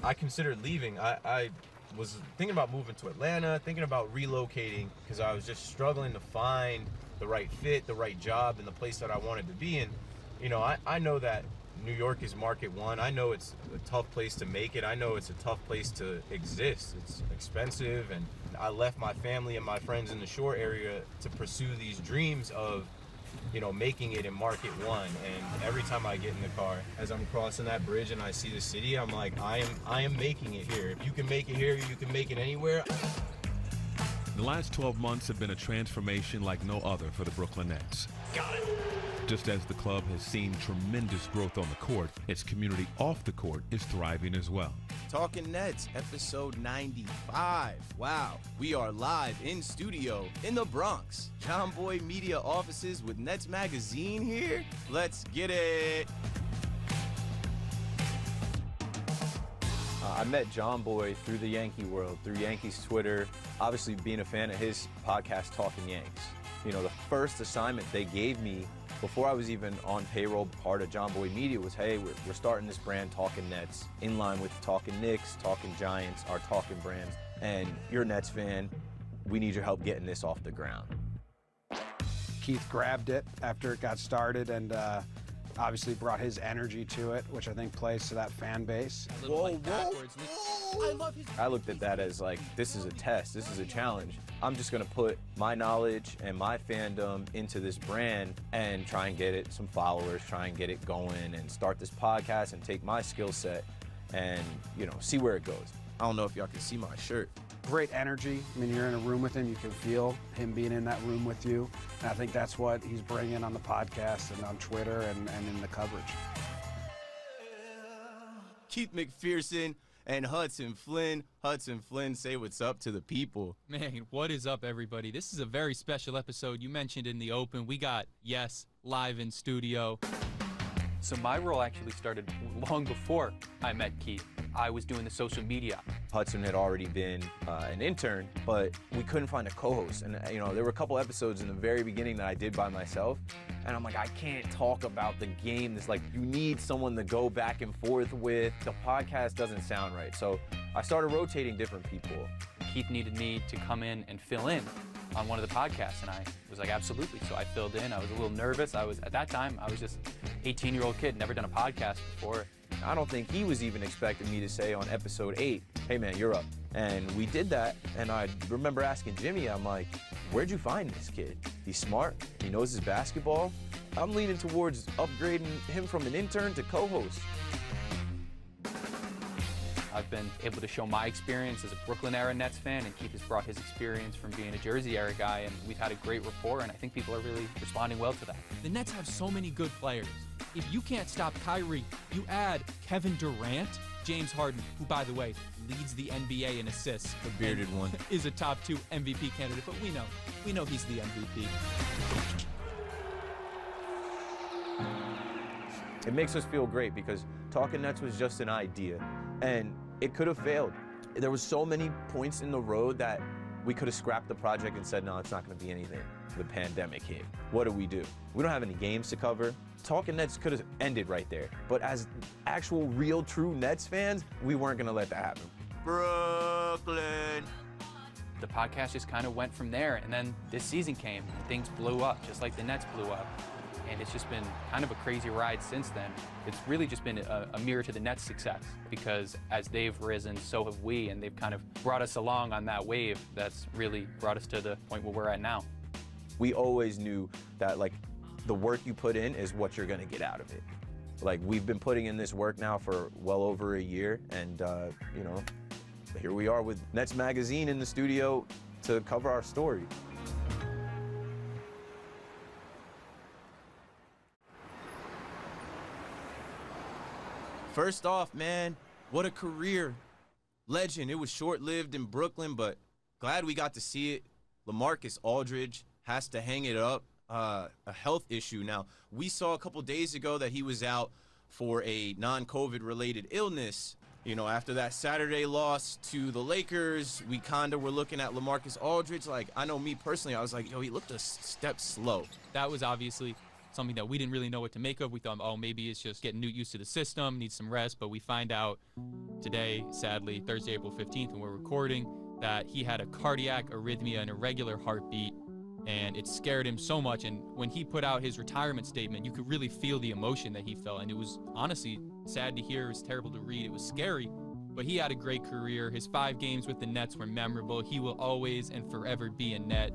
I considered leaving. I was thinking about moving to Atlanta, thinking about relocating, because I was just struggling to find the right fit, the right job, and the place that I wanted to be in. You know, I know that New York is market one. I know it's a tough place to make it. I know it's a tough place to exist. It's expensive, and I left my family and my friends in the shore area to pursue these dreams of, you know, making it in market one. And every time I get in the car, as I'm crossing that bridge and I see the city, I'm like, I am making it here. If you can make it here, you can make it anywhere. The last 12 months have been a transformation like no other for the Brooklyn Nets. Got it. Just as the club has seen tremendous growth on the court, its community off the court is thriving as well. Talkin Nets, episode 95. Wow, we are live in studio in the Bronx. John Boy Media offices with Nets Magazine here. Let's get it. I met John Boy through the Yankee world, through Yankees Twitter, obviously being a fan of his podcast, Talkin Yanks. You know, the first assignment they gave me before I was even on payroll, part of John Boy Media, was, hey, we're starting this brand, Talkin Nets, in line with Talkin Knicks, Talkin Giants, our Talkin brands, and you're a Nets fan, we need your help getting this off the ground. Keith grabbed it after it got started and obviously brought his energy to it, which I think plays to that fan base. Whoa. I looked at that as like, this is a test, this is a challenge. I'm just gonna put my knowledge and my fandom into this brand and try and get it some followers, try and get it going and start this podcast and take my skill set and, you know, see where it goes. I don't know if y'all can see my shirt. Great energy. I mean, you're in a room with him, you can feel him being in that room with you. And I think that's what he's bringing on the podcast and on Twitter and in the coverage. Keith McPherson and Hudson Flynn. Hudson Flynn, say what's up to the people. Man, what is up, everybody? This is a very special episode. You mentioned in the open, we got, yes, live in studio. So my role actually started long before I met Keith. I was doing the social media. Hudson had already been an intern, but we couldn't find a co-host. And, you know, there were a couple episodes in the very beginning that I did by myself. And I'm like, I can't talk about the game. It's like, you need someone to go back and forth with. The podcast doesn't sound right. So I started rotating different people. Keith needed me to come in and fill in on one of the podcasts, and I was like, absolutely. So I filled in. I was a little nervous. At that time, I was just an 18-year-old kid, never done a podcast before. I don't think he was even expecting me to say on episode 8, hey man, you're up. And we did that, and I remember asking Jimmy, I'm like, where'd you find this kid? He's smart, he knows his basketball. I'm leaning towards upgrading him from an intern to co-host. I've been able to show my experience as a Brooklyn-era Nets fan, and Keith has brought his experience from being a Jersey-era guy, and we've had a great rapport, and I think people are really responding well to that. The Nets have so many good players. If you can't stop Kyrie, you add Kevin Durant, James Harden, who, by the way, leads the NBA in assists. The bearded one. Is a top 2 MVP candidate, but we know he's the MVP. It makes us feel great because Talkin Nets was just an idea, and it could have failed. There was so many points in the road that we could have scrapped the project and said, no, it's not going to be anything. The pandemic hit. What do? We don't have any games to cover. Talkin Nets could have ended right there. But as actual, real, true Nets fans, we weren't going to let that happen. Brooklyn. The podcast just kind of went from there, and then this season came, and things blew up, just like the Nets blew up. And it's just been kind of a crazy ride since then. It's really just been a mirror to the Nets' success, because as they've risen, so have we, and they've kind of brought us along on that wave that's really brought us to the point where we're at now. We always knew that, like, the work you put in is what you're gonna get out of it. Like, we've been putting in this work now for well over a year, and you know, here we are with Nets Magazine in the studio to cover our story. First off, man, what a career. Legend. It was short-lived in Brooklyn, but glad we got to see it. LaMarcus Aldridge has to hang it up. A health issue. Now, we saw a couple days ago that he was out for a non-COVID related illness. You know, after that Saturday loss to the Lakers, we kind of were looking at LaMarcus Aldridge. Like, I know me personally, I was like, yo, he looked a step slow. That was obviously something that we didn't really know what to make of. We thought, oh, maybe it's just getting used to the system, needs some rest. But we find out today, sadly, Thursday, April 15th, when we're recording, that he had a cardiac arrhythmia and irregular heartbeat, and it scared him so much. And when he put out his retirement statement, you could really feel the emotion that he felt. And it was honestly sad to hear. It was terrible to read. It was scary. But he had a great career. His 5 games with the Nets were memorable. He will always and forever be a Net.